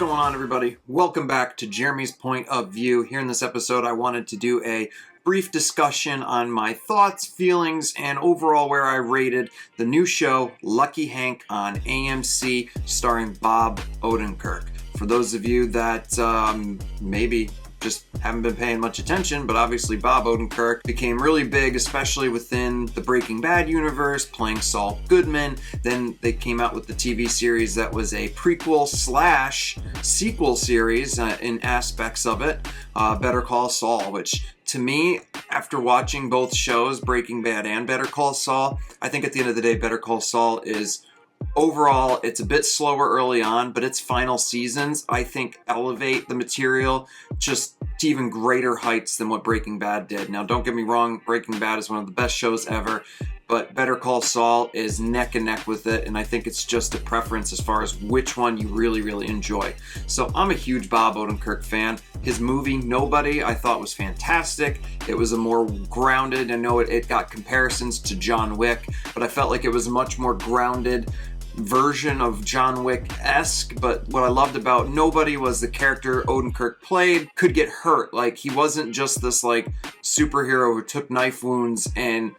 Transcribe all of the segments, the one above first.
going on, everybody? Welcome back to Jeremy's Point of View. Here in this episode, I wanted to do a brief discussion on my thoughts, feelings, and overall where I rated the new show, Lucky Hank, on AMC, starring Bob Odenkirk. For those of you that maybe just haven't been paying much attention, but obviously Bob Odenkirk became really big, especially within the Breaking Bad universe, playing Saul Goodman. Then they came out with the TV series that was a prequel slash sequel series in aspects of it, Better Call Saul, which to me, after watching both shows, Breaking Bad and Better Call Saul, I think at the end of the day, Better Call Saul is overall, it's a bit slower early on, but its final seasons, I think, elevate the material just to even greater heights than what Breaking Bad did. Now, don't get me wrong, Breaking Bad is one of the best shows ever, but Better Call Saul is neck and neck with it, and I think it's just a preference as far as which one you really, really enjoy. So I'm a huge Bob Odenkirk fan. His movie, Nobody, I thought was fantastic. It was a more grounded, I know it got comparisons to John Wick, but I felt like it was a much more grounded version of John Wick-esque, but what I loved about Nobody was the character Odenkirk played could get hurt. Like, he wasn't just this like superhero who took knife wounds and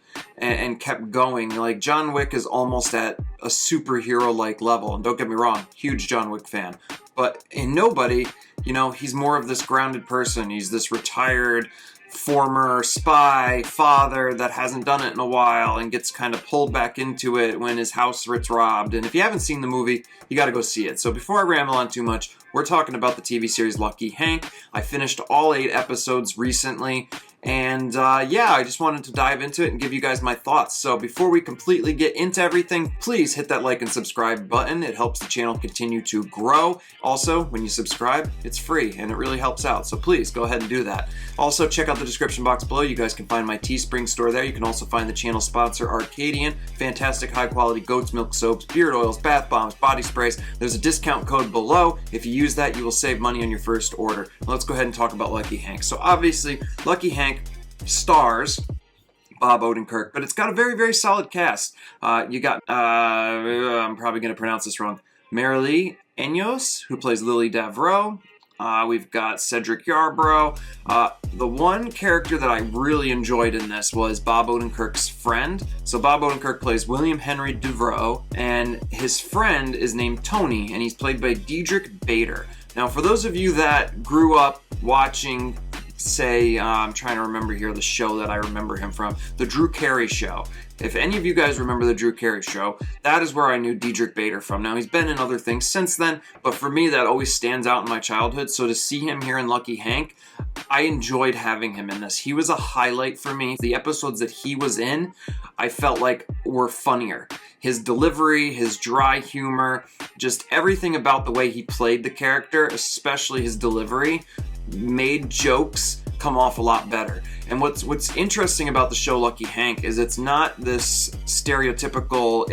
kept going. Like, John Wick is almost at a superhero-like level, and don't get me wrong, huge John Wick fan. But in Nobody, you know, he's more of this grounded person. He's this retired former spy father that hasn't done it in a while and gets kind of pulled back into it when his house gets robbed. And if you haven't seen the movie, you got to go see it. So before I ramble on too much, we're talking about the TV series Lucky Hank. I finished all 8 episodes recently, and I just wanted to dive into it and give you guys my thoughts. So before we completely get into everything, please hit that like and subscribe button. It helps the channel continue to grow. Also, when you subscribe, it's free and it really helps out. So please go ahead and do that. Also, check out the description box below. You guys can find my Teespring store there. You can also find the channel sponsor, Arcadian. Fantastic high quality goat's milk soaps, beard oils, bath bombs, body sprays. There's a discount code below. If you use that, you will save money on your first order. Let's go ahead and talk about Lucky Hank. So obviously, Lucky Hank stars Bob Odenkirk, but it's got a very, very solid cast. You got, I'm probably going to pronounce this wrong, Marilee Enyos, who plays Lily Davro. We've got Cedric Yarbrough. The one character that I really enjoyed in this was Bob Odenkirk's friend. So Bob Odenkirk plays William Henry Devereaux, and his friend is named Tony, and he's played by Diedrich Bader. Now, for those of you that grew up watching, say, I'm trying to remember here the show that I remember him from, The Drew Carey Show. If any of you guys remember The Drew Carey Show, that is where I knew Diedrich Bader from. Now, he's been in other things since then, but for me, that always stands out in my childhood. So to see him here in Lucky Hank, I enjoyed having him in this. He was a highlight for me. The episodes that he was in, I felt like were funnier. His delivery, his dry humor, just everything about the way he played the character, especially his delivery, made jokes come off a lot better. And what's interesting about the show Lucky Hank is it's not this stereotypical,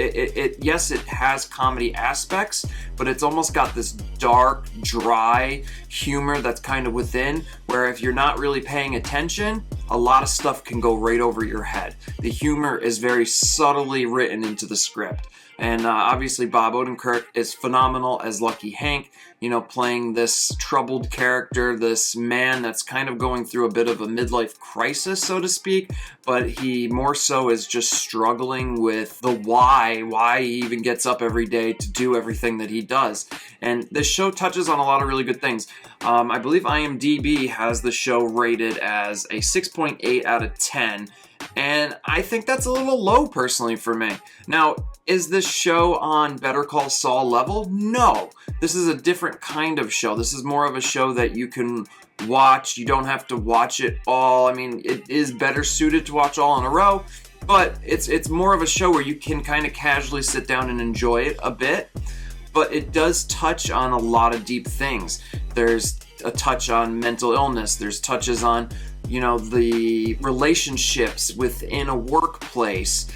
yes, it has comedy aspects, but it's almost got this dark, dry humor that's kind of within, where if you're not really paying attention, a lot of stuff can go right over your head. The humor is very subtly written into the script. And obviously Bob Odenkirk is phenomenal as Lucky Hank, you know, playing this troubled character, this man that's kind of going through a bit of a midlife crisis, so to speak, but he more so is just struggling with the why he even gets up every day to do everything that he does. And this show touches on a lot of really good things. I believe IMDb has the show rated as a 6.8 out of 10, and I think that's a little low personally for me. Now, is this show on Better Call Saul level? No. This is a different kind of show. This is more of a show that you can watch. You don't have to watch it all. I mean, it is better suited to watch all in a row, but it's more of a show where you can kind of casually sit down and enjoy it a bit. But it does touch on a lot of deep things. There's a touch on mental illness. There's touches on, you know, the relationships within a workplace.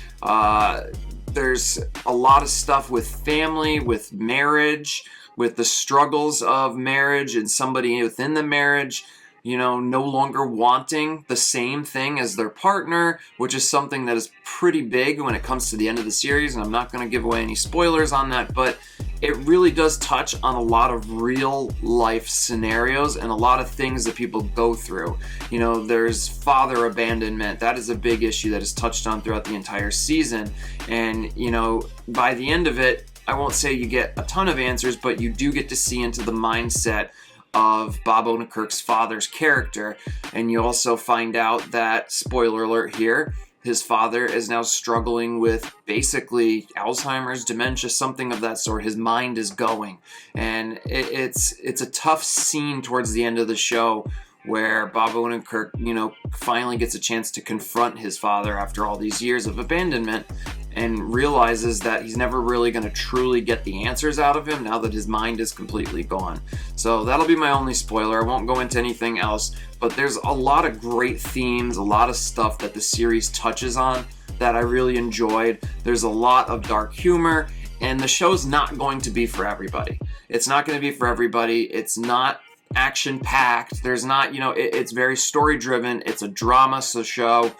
There's a lot of stuff with family, with marriage, with the struggles of marriage and somebody within the marriage, you know, no longer wanting the same thing as their partner, which is something that is pretty big when it comes to the end of the series. And I'm not going to give away any spoilers on that, but it really does touch on a lot of real life scenarios and a lot of things that people go through. You know, there's father abandonment. That is a big issue that is touched on throughout the entire season. And, you know, by the end of it, I won't say you get a ton of answers, but you do get to see into the mindset of Bob Odenkirk's father's character. And you also find out that, spoiler alert here, his father is now struggling with basically Alzheimer's, dementia, something of that sort. His mind is going. And it's a tough scene towards the end of the show where Bob Odenkirk, you know, finally gets a chance to confront his father after all these years of abandonment and realizes that he's never really going to truly get the answers out of him now that his mind is completely gone. So that'll be my only spoiler. I won't go into anything else, but there's a lot of great themes, a lot of stuff that the series touches on that I really enjoyed. There's a lot of dark humor, and the show's not going to be for everybody. It's not going to be for everybody. It's not action-packed. There's not, you know, it's very story-driven. It's a drama show.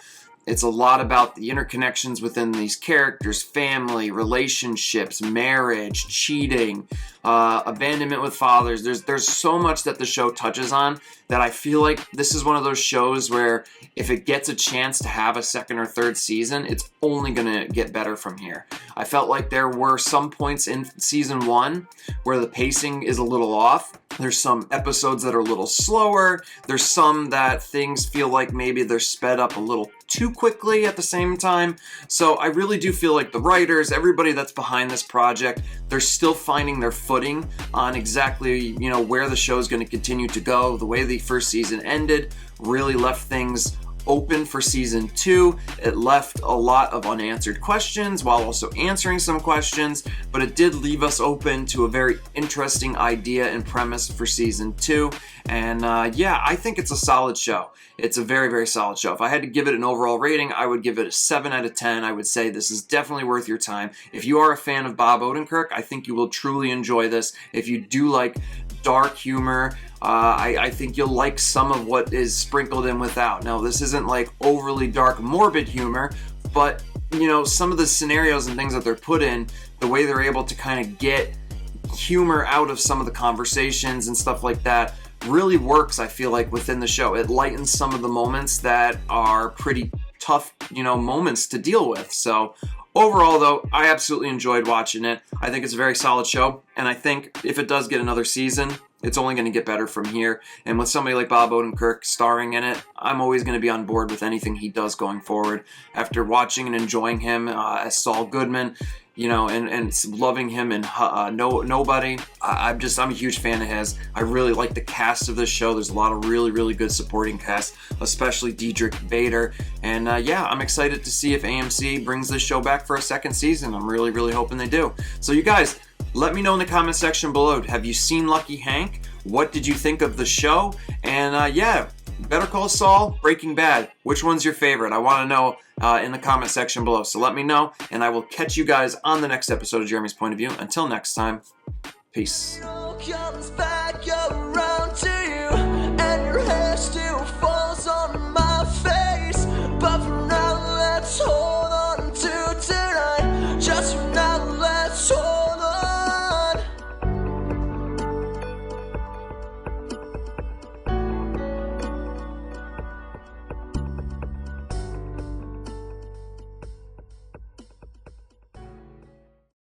It's a lot about the interconnections within these characters, family, relationships, marriage, cheating, abandonment with fathers. There's so much that the show touches on that I feel like this is one of those shows where if it gets a chance to have a second or third season, it's only going to get better from here. I felt like there were some points in season 1 where the pacing is a little off. There's some episodes that are a little slower. There's some that things feel like maybe they're sped up a little too quickly at the same time. So I really do feel like the writers, everybody that's behind this project, they're still finding their footing on exactly, you know, where the show is going to continue to go. The way the first season ended really left things open for season 2. It left a lot of unanswered questions while also answering some questions, but it did leave us open to a very interesting idea and premise for season 2. And yeah, I think it's a solid show. It's a very, very solid show. If I had to give it an overall rating, I would give it a 7 out of 10. I would say this is definitely worth your time. If you are a fan of Bob Odenkirk, I think you will truly enjoy this. If you do like dark humor, I think you'll like some of what is sprinkled in without. Now, this isn't like overly dark, morbid humor, but, you know, some of the scenarios and things that they're put in, the way they're able to kind of get humor out of some of the conversations and stuff like that really works, I feel like, within the show. It lightens some of the moments that are pretty tough, you know, moments to deal with. So overall, though, I absolutely enjoyed watching it. I think it's a very solid show, and I think if it does get another season, it's only going to get better from here. And with somebody like Bob Odenkirk starring in it, I'm always going to be on board with anything he does going forward. After watching and enjoying him as Saul Goodman, you know, and loving him in Nobody, I'm a huge fan of his. I really like the cast of this show. There's a lot of really, really good supporting cast, especially Diedrich Bader. And yeah, I'm excited to see if AMC brings this show back for a second season. I'm really, really hoping they do. So you guys, let me know in the comment section below. Have you seen Lucky Hank? What did you think of the show? And yeah, Better Call Saul, Breaking Bad. Which one's your favorite? I want to know in the comment section below. So let me know, and I will catch you guys on the next episode of Jeremy's Point of View. Until next time, peace.